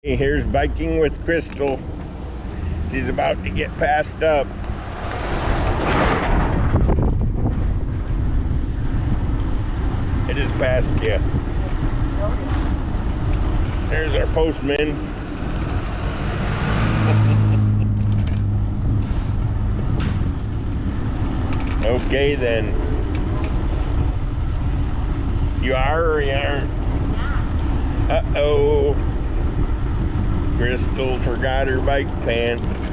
Here's biking with Crystal. She's about to get passed up. It is past you. There's our postman. Okay then. You are or you aren't? Uh-oh. Crystal forgot her bike pants.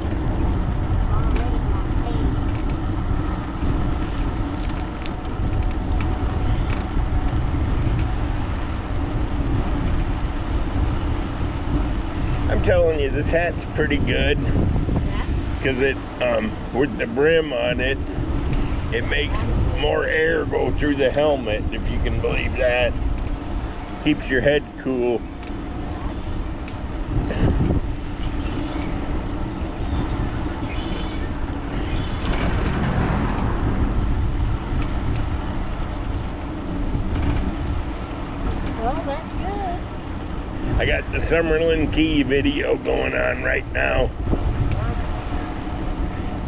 I'm telling you, this hat's pretty good. Because it, with the brim on it, it makes more air go through the helmet, if you can believe that. Keeps your head cool. Well, that's good. I got the Summerland key video going on right now.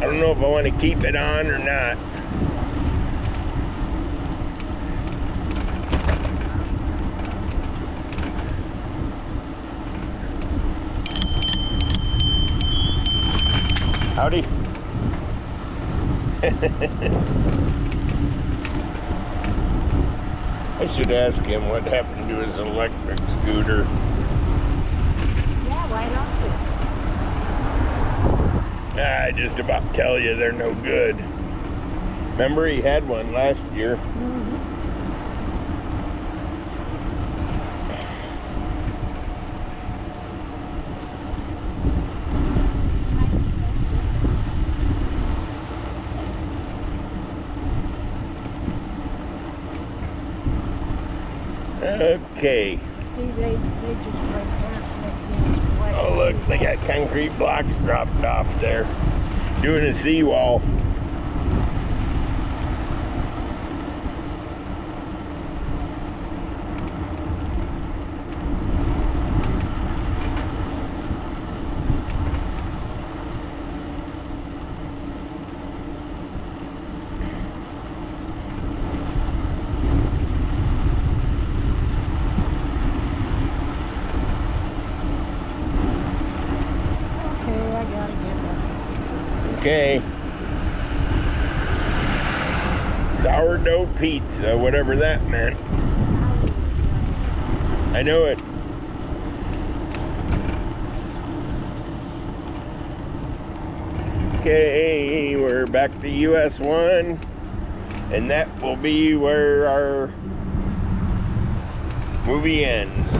I don't know if I want to keep it on or not. Howdy. I should ask him what happened to his electric scooter. Yeah, why don't you? I just about tell you they're no good. Remember he had one last year. Okay. See, they just break down. Oh look, they got concrete blocks dropped off there. Doing a seawall. Okay. Sourdough pizza, whatever that meant. I know it. Okay, we're back to US 1, and that will be where our movie ends.